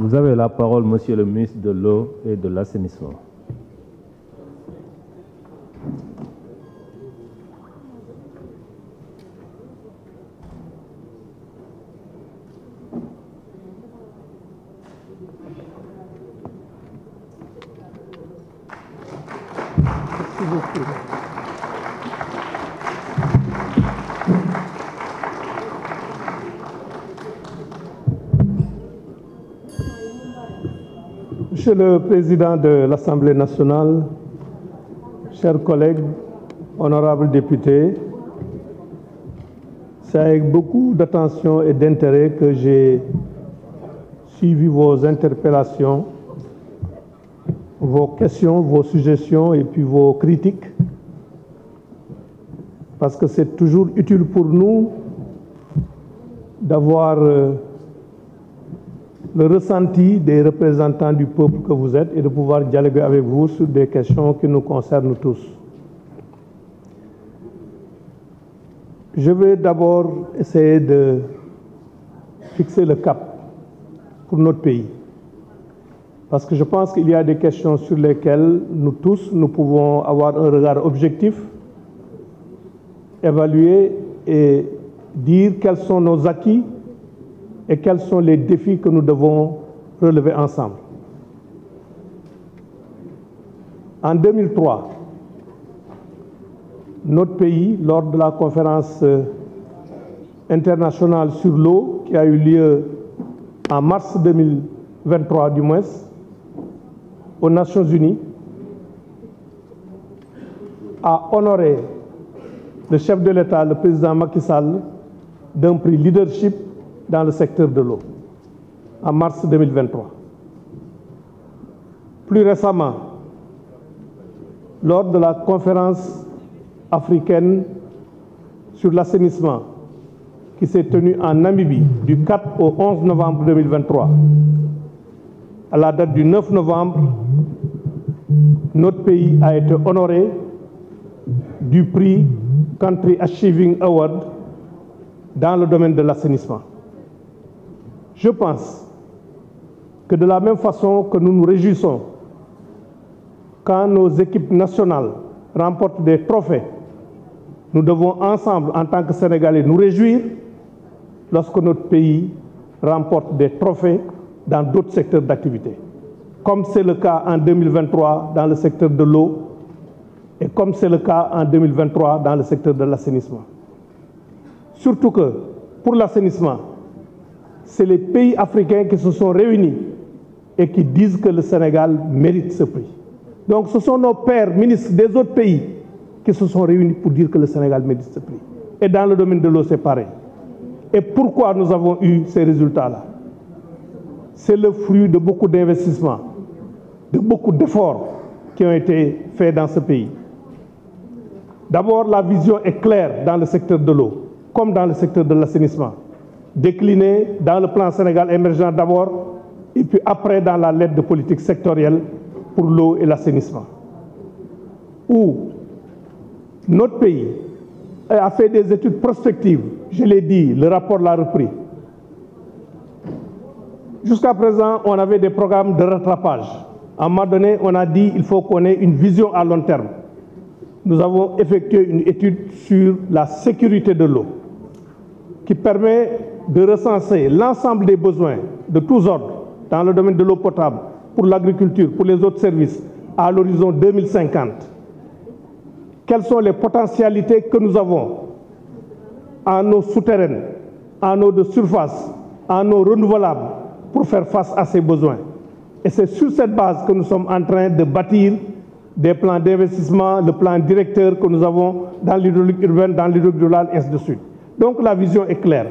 Vous avez la parole, Monsieur le ministre de l'Eau et de l'Assainissement. Monsieur le Président de l'Assemblée nationale, chers collègues, honorables députés, c'est avec beaucoup d'attention et d'intérêt que j'ai suivi vos interpellations, vos questions, vos suggestions et puis vos critiques, parce que c'est toujours utile pour nous d'avoir le ressenti des représentants du peuple que vous êtes et de pouvoir dialoguer avec vous sur des questions qui nous concernent tous. Je vais d'abord essayer de fixer le cap pour notre pays, parce que je pense qu'il y a des questions sur lesquelles nous tous, nous pouvons avoir un regard objectif, évaluer et dire quels sont nos acquis et quels sont les défis que nous devons relever ensemble. En 2003, notre pays, lors de la conférence internationale sur l'eau qui a eu lieu en mars 2023 du moins, aux Nations Unies, a honoré le chef de l'État, le président Macky Sall, d'un prix leadership dans le secteur de l'eau, en mars 2023. Plus récemment, lors de la conférence africaine sur l'assainissement qui s'est tenue en Namibie du 4 au 11 novembre 2023, à la date du 9 novembre, notre pays a été honoré du prix Country Achieving Award dans le domaine de l'assainissement. Je pense que de la même façon que nous nous réjouissons quand nos équipes nationales remportent des trophées, nous devons ensemble, en tant que Sénégalais, nous réjouir lorsque notre pays remporte des trophées dans d'autres secteurs d'activité, comme c'est le cas en 2023 dans le secteur de l'eau et comme c'est le cas en 2023 dans le secteur de l'assainissement. Surtout que, pour l'assainissement, c'est les pays africains qui se sont réunis et qui disent que le Sénégal mérite ce prix. Donc ce sont nos pairs ministres des autres pays qui se sont réunis pour dire que le Sénégal mérite ce prix. Et dans le domaine de l'eau, c'est pareil. Et pourquoi nous avons eu ces résultats-là? C'est le fruit de beaucoup d'investissements, de beaucoup d'efforts qui ont été faits dans ce pays. D'abord, la vision est claire dans le secteur de l'eau, comme dans le secteur de l'assainissement, déclinée dans le plan Sénégal émergent d'abord, et puis après dans la lettre de politique sectorielle pour l'eau et l'assainissement, où notre pays a fait des études prospectives, je l'ai dit, le rapport l'a repris. Jusqu'à présent, on avait des programmes de rattrapage. À un moment donné, on a dit qu'il faut qu'on ait une vision à long terme. Nous avons effectué une étude sur la sécurité de l'eau qui permet de recenser l'ensemble des besoins de tous ordres dans le domaine de l'eau potable, pour l'agriculture, pour les autres services, à l'horizon 2050. Quelles sont les potentialités que nous avons en eau souterraine, en eau de surface, en eau renouvelable pour faire face à ces besoins. Et c'est sur cette base que nous sommes en train de bâtir des plans d'investissement, le plan directeur que nous avons dans l'hydraulique urbaine, dans l'hydraulique rurale, et ainsi de suite. Donc la vision est claire.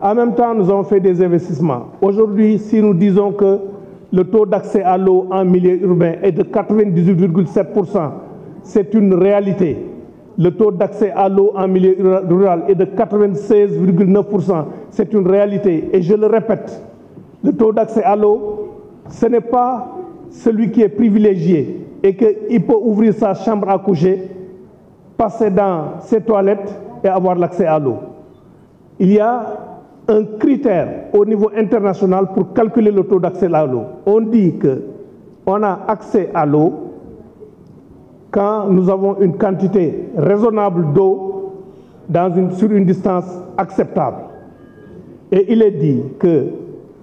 En même temps, nous avons fait des investissements. Aujourd'hui, si nous disons que le taux d'accès à l'eau en milieu urbain est de 98,7%, c'est une réalité. Le taux d'accès à l'eau en milieu rural est de 96,9%, c'est une réalité. Et je le répète, le taux d'accès à l'eau, ce n'est pas celui qui est privilégié et qu'il peut ouvrir sa chambre à coucher, passer dans ses toilettes et avoir l'accès à l'eau. Il y a un critère au niveau international pour calculer le taux d'accès à l'eau. On dit qu'on a accès à l'eau quand nous avons une quantité raisonnable d'eau sur une distance acceptable. Et il est dit que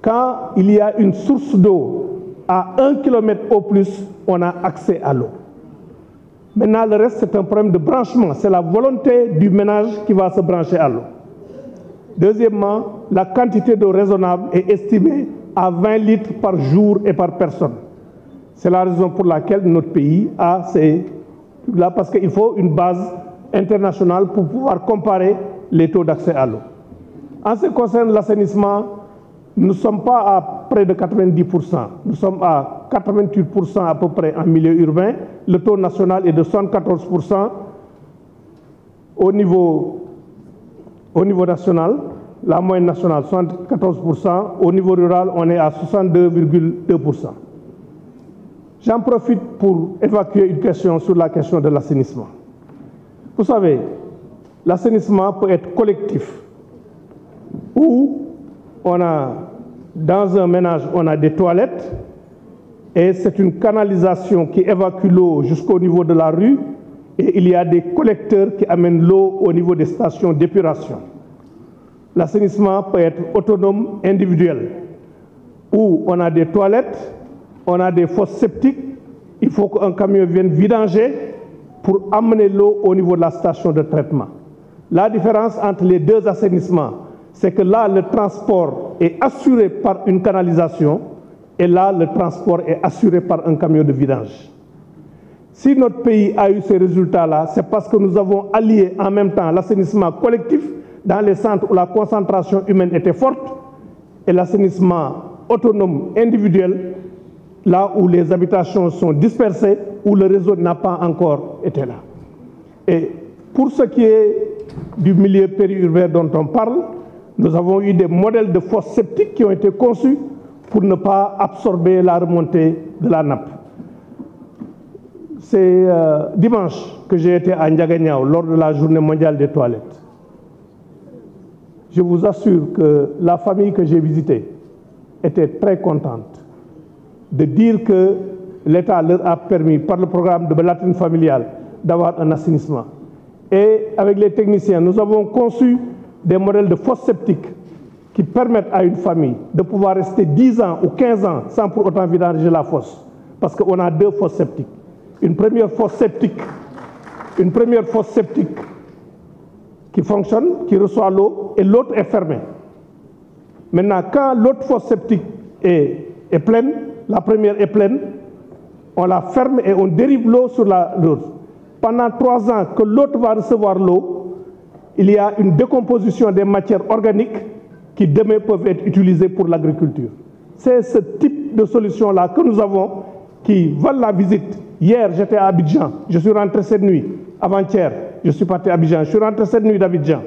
quand il y a une source d'eau à 1 km au plus, on a accès à l'eau. Maintenant, le reste, c'est un problème de branchement. C'est la volonté du ménage qui va se brancher à l'eau. Deuxièmement, la quantité d'eau raisonnable est estimée à 20 litres par jour et par personne. C'est la raison pour laquelle notre pays a ces trucs-là, parce qu'il faut une base internationale pour pouvoir comparer les taux d'accès à l'eau. En ce qui concerne l'assainissement, nous ne sommes pas à près de 90%. Nous sommes à 88% à peu près en milieu urbain. Le taux national est de 74% au niveau national. La moyenne nationale, 74%. Au niveau rural, on est à 62,2%. J'en profite pour évacuer une question sur la question de l'assainissement. Vous savez, l'assainissement peut être collectif, où dans un ménage, on a des toilettes et c'est une canalisation qui évacue l'eau jusqu'au niveau de la rue et il y a des collecteurs qui amènent l'eau au niveau des stations d'épuration. L'assainissement peut être autonome, individuel, où on a des toilettes, on a des fosses septiques, il faut qu'un camion vienne vidanger pour amener l'eau au niveau de la station de traitement. La différence entre les deux assainissements, c'est que là, le transport est assuré par une canalisation et là, le transport est assuré par un camion de vidange. Si notre pays a eu ces résultats-là, c'est parce que nous avons allié en même temps l'assainissement collectif dans les centres où la concentration humaine était forte et l'assainissement autonome individuel là où les habitations sont dispersées, où le réseau n'a pas encore été là. Et pour ce qui est du milieu périurbain dont on parle, nous avons eu des modèles de fosses septiques qui ont été conçus pour ne pas absorber la remontée de la nappe. C'est dimanche que j'ai été à Ndiaganiao lors de la journée mondiale des toilettes. Je vous assure que la famille que j'ai visitée était très contente de dire que l'État leur a permis, par le programme de latrine familiale, d'avoir un assainissement. Et avec les techniciens, nous avons conçu des modèles de fosses septiques qui permettent à une famille de pouvoir rester 10 ans ou 15 ans sans pour autant vidanger la fosse. Parce qu'on a deux fosses septiques. Une première fosse septique qui fonctionne, qui reçoit l'eau, et l'autre est fermée. Maintenant, quand l'autre fosse septique est pleine, la première est pleine, on la ferme et on dérive l'eau sur l'autre. Pendant 3 ans que l'autre va recevoir l'eau, il y a une décomposition des matières organiques qui demain peuvent être utilisées pour l'agriculture. C'est ce type de solution-là que nous avons qui valent la visite. Hier, j'étais à Abidjan, je suis rentré cette nuit. Avant-hier, je suis parti à Abidjan, je suis rentré cette nuit d'Abidjan.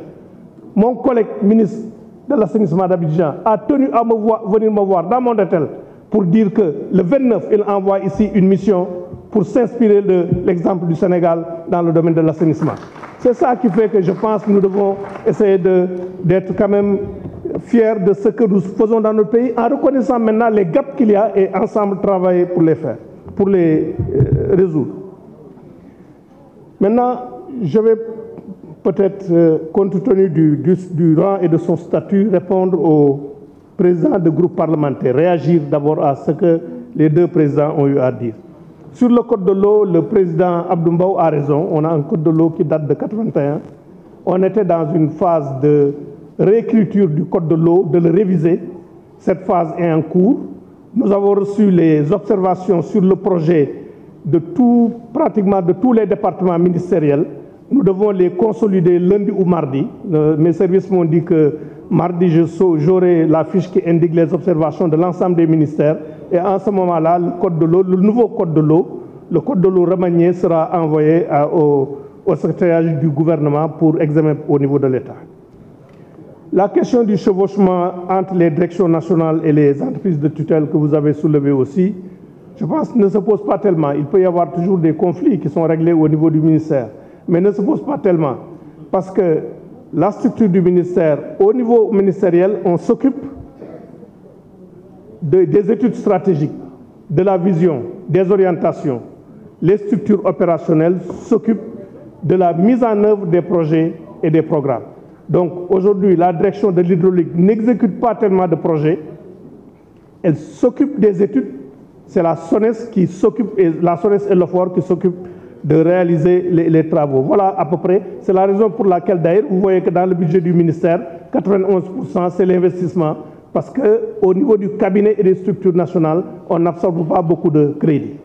Mon collègue ministre de l'assainissement d'Abidjan a tenu à venir me voir dans mon hôtel pour dire que le 29, il envoie ici une mission pour s'inspirer de l'exemple du Sénégal dans le domaine de l'assainissement. C'est ça qui fait que je pense que nous devons essayer d'être quand même fiers de ce que nous faisons dans notre pays en reconnaissant maintenant les gaps qu'il y a et ensemble travailler pour les faire, pour les résoudre. Maintenant, je vais peut-être, compte tenu du rang et de son statut, répondre au président de groupe parlementaire, réagir d'abord à ce que les deux présidents ont eu à dire. Sur le code de l'eau, le président Abdoumbaou a raison. On a un code de l'eau qui date de 81. On était dans une phase de réécriture du code de l'eau, de le réviser. Cette phase est en cours. Nous avons reçu les observations sur le projet de pratiquement de tous les départements ministériels. Nous devons les consolider lundi ou mardi. Mes services m'ont dit que mardi, j'aurai la fiche qui indique les observations de l'ensemble des ministères. Et en ce moment-là, le nouveau code de l'eau, le code de l'eau remanié sera envoyé au secrétariat du gouvernement pour examen au niveau de l'État. La question du chevauchement entre les directions nationales et les entreprises de tutelle que vous avez soulevé aussi, je pense ne se pose pas tellement. Il peut y avoir toujours des conflits qui sont réglés au niveau du ministère, mais ne se pose pas tellement. Parce que la structure du ministère, au niveau ministériel, on s'occupe des études stratégiques, de la vision, des orientations. Les structures opérationnelles s'occupent de la mise en œuvre des projets et des programmes. Donc aujourd'hui, la direction de l'hydraulique n'exécute pas tellement de projets, elle s'occupe des études, c'est la SONES qui s'occupe, la SONES et l'OFOR qui s'occupent de réaliser les travaux. Voilà à peu près, c'est la raison pour laquelle d'ailleurs, vous voyez que dans le budget du ministère, 91% c'est l'investissement, parce qu'au niveau du cabinet et des structures nationales, on n'absorbe pas beaucoup de crédits.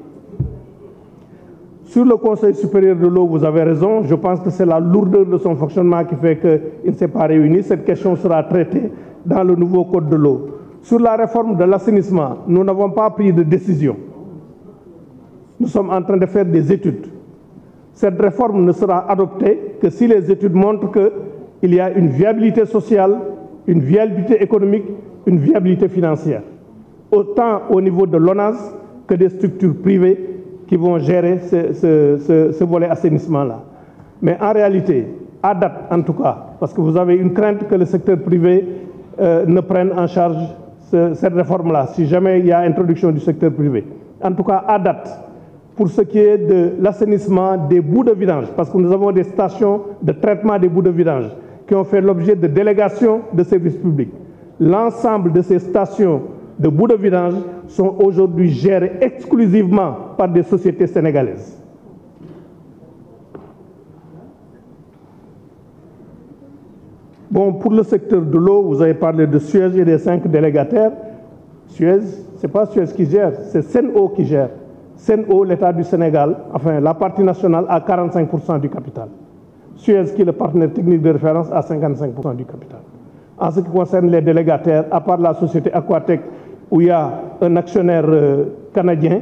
Sur le Conseil supérieur de l'eau, vous avez raison, je pense que c'est la lourdeur de son fonctionnement qui fait qu'il ne s'est pas réuni. Cette question sera traitée dans le nouveau code de l'eau. Sur la réforme de l'assainissement, nous n'avons pas pris de décision. Nous sommes en train de faire des études. Cette réforme ne sera adoptée que si les études montrent qu'il y a une viabilité sociale, une viabilité économique, une viabilité financière, autant au niveau de l'ONAS que des structures privées qui vont gérer ce volet assainissement-là. Mais en réalité, à date en tout cas, parce que vous avez une crainte que le secteur privé ne prenne en charge cette réforme-là, si jamais il y a introduction du secteur privé. En tout cas, à date, pour ce qui est de l'assainissement des bouts de vidange, parce que nous avons des stations de traitement des bouts de vidange qui ont fait l'objet de délégations de services publics. L'ensemble de ces stations de bouts de vidange sont aujourd'hui gérées exclusivement par des sociétés sénégalaises. Bon, pour le secteur de l'eau, vous avez parlé de Suez et des 5 délégataires. Suez, ce n'est pas Suez qui gère, c'est Sen'Eau qui gère. Sen'Eau, l'État du Sénégal, enfin la partie nationale, a 45% du capital. Suez, qui est le partenaire technique de référence, a 55% du capital. En ce qui concerne les délégataires, à part la société Aquatec, où il y a un actionnaire canadien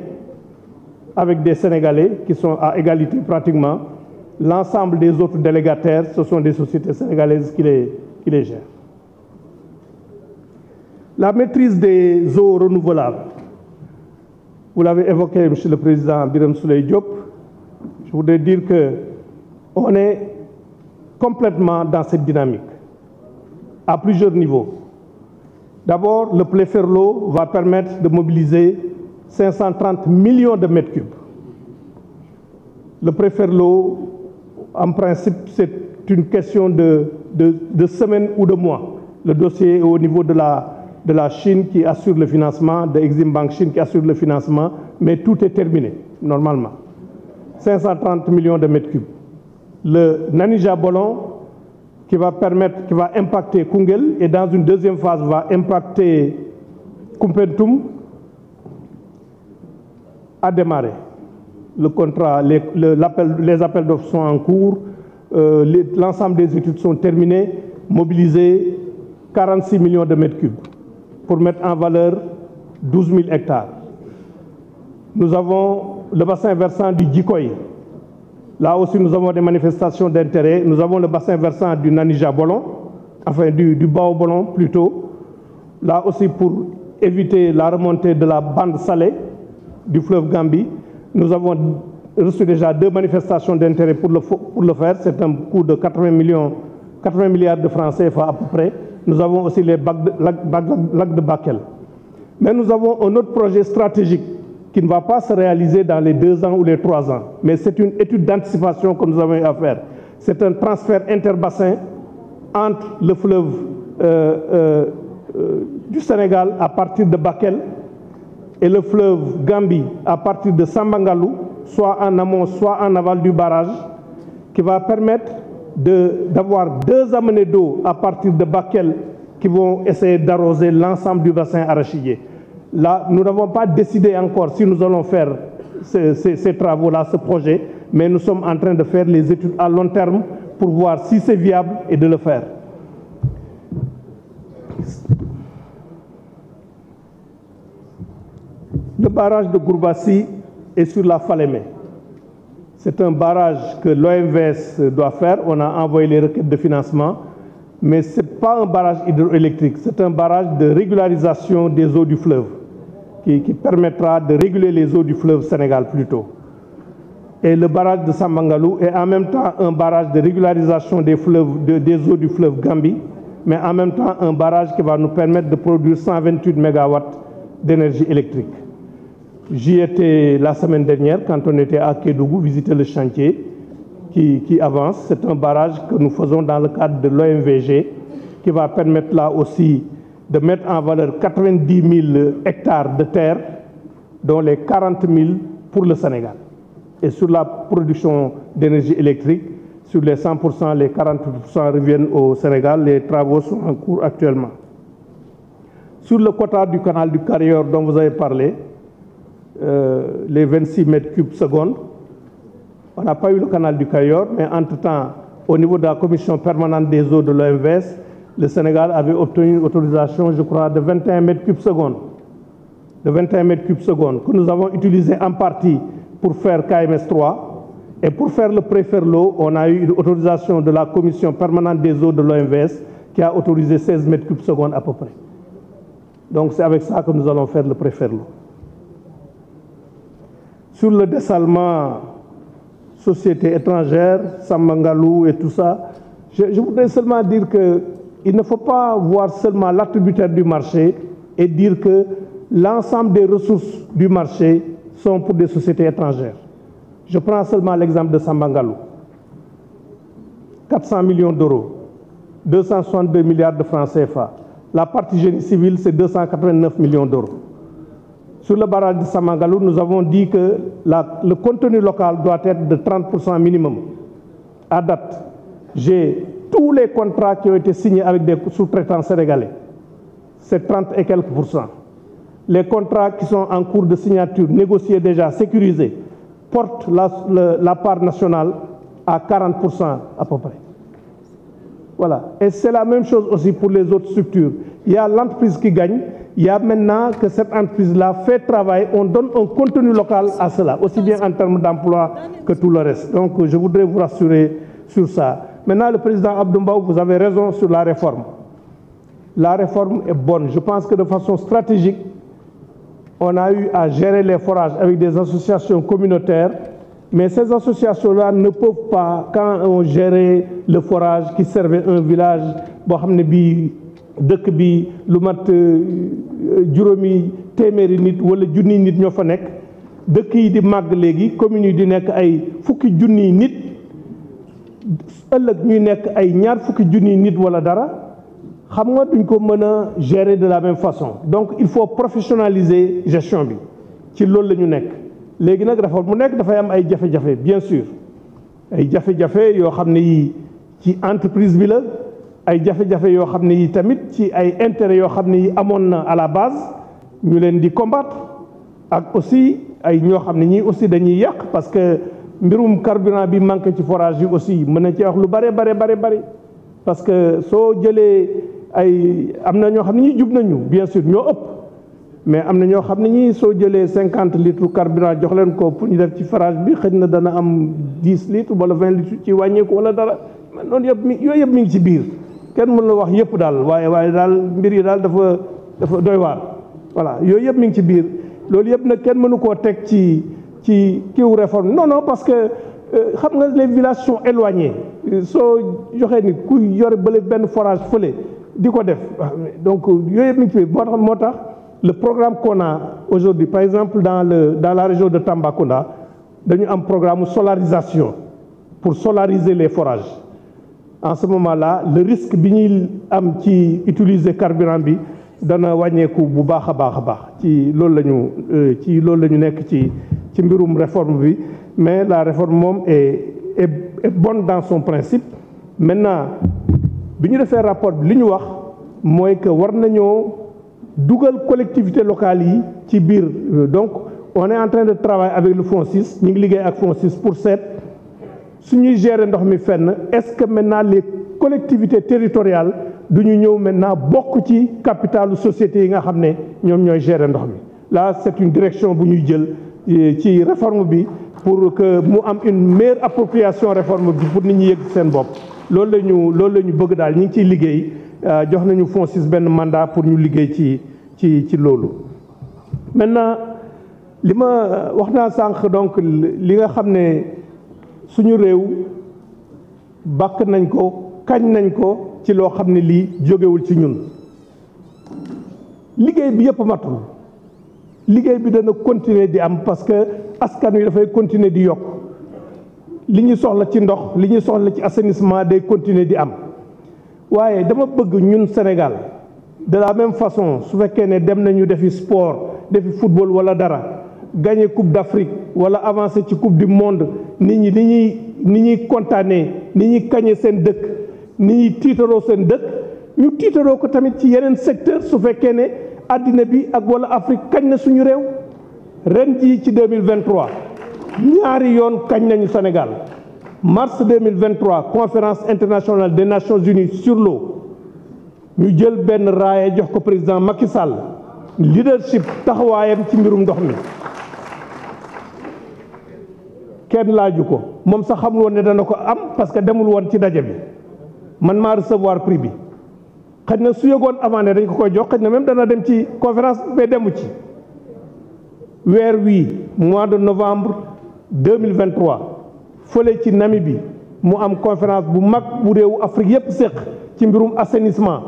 avec des Sénégalais qui sont à égalité pratiquement, l'ensemble des autres délégataires, ce sont des sociétés sénégalaises qui les gèrent. La maîtrise des eaux renouvelables. Vous l'avez évoqué, Monsieur le Président Birame Souleye Diop. Je voudrais dire qu'on est complètement dans cette dynamique, à plusieurs niveaux. D'abord, le Pléferlo va permettre de mobiliser 530 millions de mètres cubes. Le Pléferlo, en principe, c'est une question de semaines ou de mois. Le dossier est au niveau de la Chine qui assure le financement, de Exim Bank Chine qui assure le financement, mais tout est terminé, normalement. 530 millions de mètres cubes. Le Nanija Bolon, qui va impacter Koungheul et dans une deuxième phase va impacter Koumpentoum, a démarré. Le contrat, les appels d'offres sont en cours, l'ensemble des études sont terminées, mobilisées 46 millions de mètres cubes pour mettre en valeur 12 000 hectares. Nous avons le bassin versant du Djikoy. Là aussi, nous avons des manifestations d'intérêt. Nous avons le bassin versant du Nanija Bolon, enfin du Bao Bolon plutôt. Là aussi, pour éviter la remontée de la bande salée du fleuve Gambie. Nous avons reçu déjà 2 manifestations d'intérêt pour le faire. C'est un coût de 80 milliards de francs CFA à peu près. Nous avons aussi les lacs de Bakel. Mais nous avons un autre projet stratégique qui ne va pas se réaliser dans les 2 ans ou les 3 ans. Mais c'est une étude d'anticipation que nous avons eu à faire. C'est un transfert interbassin entre le fleuve du Sénégal à partir de Bakel et le fleuve Gambie à partir de Sambangalou, soit en amont, soit en aval du barrage, qui va permettre d'avoir 2 amenées d'eau à partir de Bakel qui vont essayer d'arroser l'ensemble du bassin arachidier. Là, nous n'avons pas décidé encore si nous allons faire ces travaux-là, ce projet, mais nous sommes en train de faire les études à long terme pour voir si c'est viable et de le faire. Le barrage de Gourbassi est sur la Falémé. C'est un barrage que l'OMVS doit faire. On a envoyé les requêtes de financement. Mais ce n'est pas un barrage hydroélectrique. C'est un barrage de régularisation des eaux du fleuve qui permettra de réguler les eaux du fleuve Sénégal plutôt. et le barrage de Sambangalou est en même temps un barrage de régularisation des eaux du fleuve Gambie, mais en même temps un barrage qui va nous permettre de produire 128 MW d'énergie électrique. J'y étais la semaine dernière quand on était à Kédougou, visiter le chantier qui avance. C'est un barrage que nous faisons dans le cadre de l'OMVG qui va permettre là aussi de mettre en valeur 90 000 hectares de terre, dont les 40 000 pour le Sénégal. Et sur la production d'énergie électrique, sur les 100%, les 40% reviennent au Sénégal. Les travaux sont en cours actuellement. Sur le quota du canal du Cayor dont vous avez parlé, les 26 mètres cubes secondes, on n'a pas eu le canal du Cayor, mais entre-temps, au niveau de la commission permanente des eaux de l'OMVS, le Sénégal avait obtenu une autorisation, je crois, de 21 mètres cubes secondes. De 21 mètres cubes secondes, que nous avons utilisé en partie pour faire KMS 3. Et pour faire le Préferlo, on a eu une autorisation de la commission permanente des eaux de l'OMVS qui a autorisé 16 mètres cubes secondes à peu près. Donc c'est avec ça que nous allons faire le Préferlo. Sur le dessalement société étrangère, Sambangalou et tout ça, je voudrais seulement dire qu'il ne faut pas voir seulement l'attributaire du marché et dire que l'ensemble des ressources du marché sont pour des sociétés étrangères. Je prends seulement l'exemple de Sambangalou. 400 millions d'euros, 262 milliards de francs CFA. La partie génie civil, c'est 289 millions d'euros. Sur le barrage de Sambangalou, nous avons dit que le contenu local doit être de 30% minimum. À date, j'ai tous les contrats qui ont été signés avec des sous-traitants sénégalais. C'est 30 et quelques %. Les contrats qui sont en cours de signature, négociés déjà, sécurisés, portent la part nationale à 40% à peu près. Voilà. Et c'est la même chose aussi pour les autres structures. Il y a l'entreprise qui gagne. Il y a maintenant que cette entreprise-là fait travail, on donne un contenu local à cela, aussi bien en termes d'emploi que tout le reste. Donc je voudrais vous rassurer sur ça. Maintenant, le président Abdoumbaou, vous avez raison sur la réforme. La réforme est bonne. Je pense que de façon stratégique, on a eu à gérer les forages avec des associations communautaires, mais ces associations-là ne peuvent pas, quand on gérait le forage qui servait un village, dëkk bi lu mat juróomi téeméeri nit wala junniy nit ñoo fa nekk dëkk yi di màgg léegi communes yi di nekk ay fukki junniy nit ëllëg ñuy nekk ay ñaar fukki junniy nit wala dara xam nga duñ ko mën a gérer de la même façon. Donc il faut professionnaliser gestion bi ci loolu la ñu nekk léegi nag dafa mu nekk dafay am ay jafe-jafe bien sûr ay jafe-jafe yoo xam ne yi ci entreprise bi la ay jafe-jafe yoo xam ne yi tamit ci ay intérêts yoo xam ne yi amoon na à la base ñu leen di combattre ak aussi ay ñoo xam ne ñii aussi dañuy yàq parce que mbirum carburant bi manqué ci forage yi aussi mën na ci wax lu bare parce que soo jëlee ay am na ñoo xam ne ñi jub nañu bien sûr ñoo ëpp mais am na ñoo xam ne ñi soo jëlee 50 litres carburant jox leen ko pour ñu def ci forage bi xëy na dana am 10 litres wala 20 litres ci wàññeeku wala dara noonu yëpp yooyu yëpp mi ngi ci biir kenn mën la wax yëpp daal waaye daal mbir yi daal dafa doy waar voilà yooyu yëpp mi ngi ci biir loolu yëpp nag kenn mënu koo teg ci kiw réforme non parce que xam nga les villages sont éloignés soo joxee ni ku yore bële benn forage fële di ko def donc yooyu yëpp mi ngi ci biir moo tax le programme qu'on a aujourd'hui par exemple dans la région de Tambacounda dañu am programme solarisation pour solariser les forages. En ce moment-là, le risque bi ñuy am ci utiliser carburant bi dana wàññeeku bu baax a baax ci loolu la ñu nekk ci mbirum réforme bi mais la réforme moom est bonne dans son principe. Maintenant bi ñu defee rapport bi li ñu wax mooy que war nañoo dugal collectivités locales yi ci biir donc on est en train de travailler avec le FONSIS ñu ngi liggéey ak FONSIS pour seet si nous gérons ndox mi fenn est-ce que maintenant les collectivités territoriales du ñu ñëw maintenant bokk ci capitalu société yi nga xam ne ñoom ñooy gérer ndox mi là c'est une direction bu ñuy jël ci réforme bi pour que mu am une meilleure appropriation réforme bi pour nit ñi yëg seen bopp loolu la ñu bëgg daal ñu ngi ciy liggéey jox nañu FONSIS benn mandat pour ñu liggéey ci loolu. Maintenant li ma wax naa sànq donc li nga xam ne suñu réew bàkk nañ ko kañ nañ ko ci loo xam ne lii jógewul ci ñun liggéey bi yëpp matul liggéey bi dana continuer di am parce que askan wi dafay continuer di yokk li ñu soxla ci ndox li ñu soxla ci assainissement day continuer di am waaye dama bëgg ñun Sénégal de la même façon su fekkee ne dem nañu defi sport defi football wala dara gagner coupe d'Afrique wala avancer ci coupe du monde nit ñi ni ñuy kontaanee ni ñuy kañe seen dëkk ni ñuy tiitaroo seen dëkk ñu tiitaroo ko tamit ci yeneen secteur su fekkee ne àddina bi ak wala Afrique kañ na suñu réew ren jii ci 2023 ñaari yoon kañ nañu Sénégal mars 2023 conférence internationale des Nations Unies sur l'eau ñu jël benn raaya jox ko président Macky Sall leadership taxawaayam ci mbirum ndox mi kenn laaju ko moom sax xamul woon ne dana ko am parce que demul woon ci daje bi man maa recevoir prix bi xëy na su yëgoon avant ne dañ ko koy jox xëy na même dana dem ci conférence mais demu ci weer wii mois de novembre 2023 fële ci Namibie mu am conférence bu mag bu réewu Afrique yépp séq ci mbirum assainissement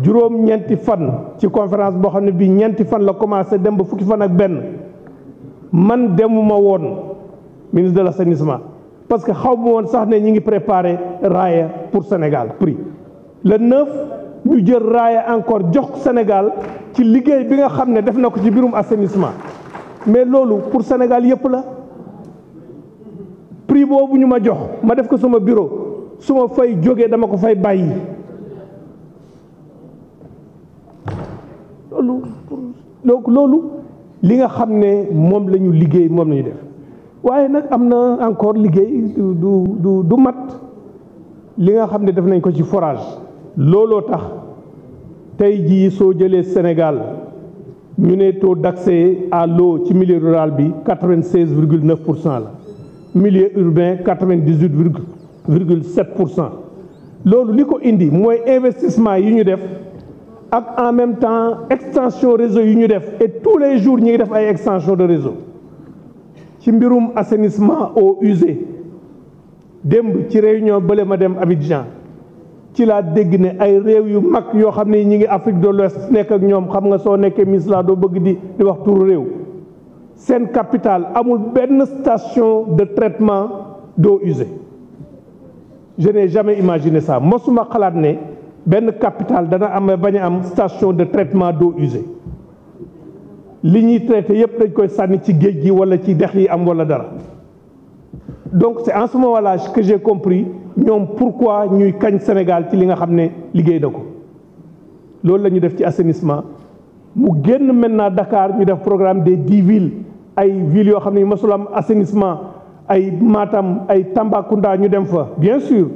juróom ñeenti fan ci conférence boo xam ne bii ñeenti fan la commencé dem ba fukki fan ak benn man demuma woon ministre de l'assainissement parce que xaw ma woon sax ne ñi ngi préparé raaya pour Sénégal prix le 9 ñu jël raaya encore jox Sénégal ci liggéey bi nga xam ne def na ko ci mbirum assainissement mais loolu pour Sénégal yépp la prix boobu ñu ma jox ma def ko sama bureau su ma fay jógee dama ko fay bàyyi loolu li nga xam ne moom la ñu liggéey moom la ñu def waaye nag am na encore liggéey du mat li nga xam ne def nañ ko ci forage looloo tax tey jii soo jëlee Sénégal ñu ne taux d'accès à l'eau ci milieu rural bi 96,9% la milieu urbain 98,7%. loolu li ko indi mooy investissement yi ñu def ak en même temps extension réseau yi ñu def et tous les jours ñi ngi def ay extension de réseau ci mbirum assainissement eaux usées démb ci réunion bële ma dem Abidjan ci laa dégg ne ay réew yu mag yoo xam ne ñi ngi Afrique de l'Ouest nekk ak ñoom xam nga soo nekkee ministre doo bëgg di wax turu réew seen capitale amul benn station de traitement d'eau usée je n'ai jamais imaginé ça mosuma xalaat ne benn capitale dana am bañ a am station de traitement d'eau usée li ñuy traité yépp dañ koy sànni ci géej gi wala ci dex yi am wala dara donc c'est en ce moment-là que j'ai compris ñoom pourquoi ñuy kañ Sénégal ci li nga xam ne liggéey na ko loolu la ñu def ci assainissement mu génn maintenant Dakar ñu def programme des 10 villes ay villes yoo xam ne mësul am assainissement ay Matam ay Tambacounda ñu dem fa bien sûr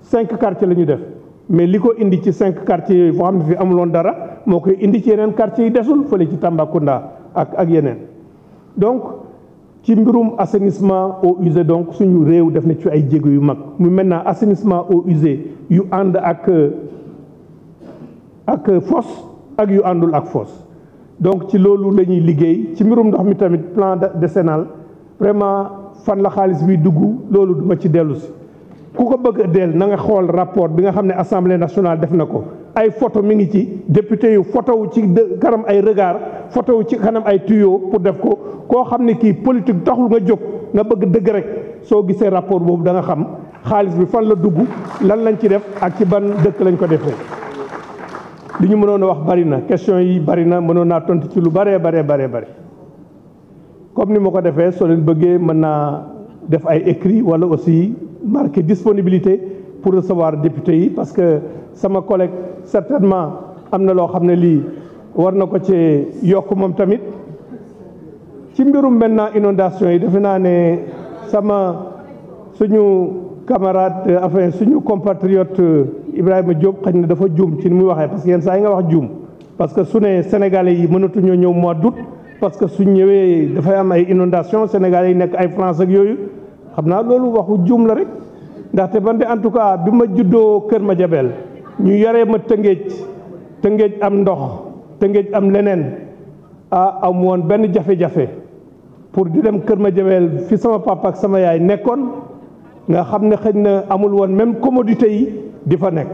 5 quartiers la ñu def mais li ko indi ci 5 quartiers yooyu foo xam ne fi amuloon dara moo koy indi ci yeneen quartiers yi desul fële ci Tambacounda ak yeneen donc ci mbirum assainissement eaux usées donc suñu réew def na ci ay jéego yu mag mu maintenant assainissement eaux usées yu ànd ak fosse ak yu àndul ak fosse donc ci loolu la ñuy liggéey ci mbirum ndox mi tamit plan décennal vraiment fan la xaalis bi dugg loolu duma ci dellu si ku ko bëgg a del na nga xool rapport bi nga xam ne assemblée nationale def na ko ay photo mi ngi ci député yu photo wu ci kanam ay regard photo wu ci kanam ay tuyau pour def ko koo xam ne kii politique taxul nga jóg nga bëgg dëgg rek soo gisee rapport boobu da nga xam xaalis bi fan la dugg lan lañ ci def ak ci ban dëkk lañ ko defee li ñu mënoon a wax bari na question yi bari na mënoon naa tontu ci lu bari comme ni ma ko defee soo leen bëggee mën naa def ay écrit wala aussi marqué disponibilité pour recevoir député yi parce que sama collègue certainement am na loo xam ne lii war na ko ci yokk moom tamit ci mbirum maintenant inondation yi defe naa ne suñu camarade enfin suñu compatriote Ibrahima Diop xëy na dafa juum ci ni muy waxee parce que yenn saa yi nga wax juum parce que su ne Sénégalais yi mënatuñoo ñëw mois d'août parce que suñ ñëwee dafay am ay inondation Sénégalais yi nekk ay France ak yooyu xam naa loolu waxu juum la rek ndaxte man de en tout cas bi ma juddoo Kër Madiabel ñu yaree ma Tëngéej am ndox Tëngéej am leneen am woon benn jafe-jafe pour di dem Kër Madiabel fi sama papa ak sama yaay nekkoon nga xam ne xëy na amul woon même commodité yi di fa nekk.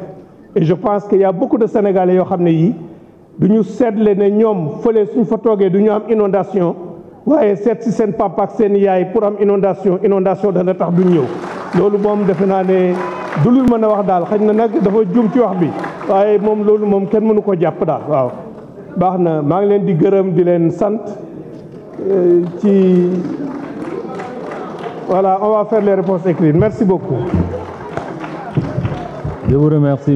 Et je pense qu'il y a beaucoup de Sénégalais yoo xam ne yii du ñu seetle ne ñoom fële suñ fa toogee du ñu am inondation waaye seet si seen papa ak seen yaay pour am inondation dana tax duñ ñëw loolu moom defe naa ne du lu mën a wax daal xëy na nag dafa juum ci wax bi waaye moom loolu moom kenn mënu ko jàpp daal waaw. baax na maa ngi leen di gërëm di leen sant ci voilà on va faire les réponses écrites merci beaucoup. Je vous remercie.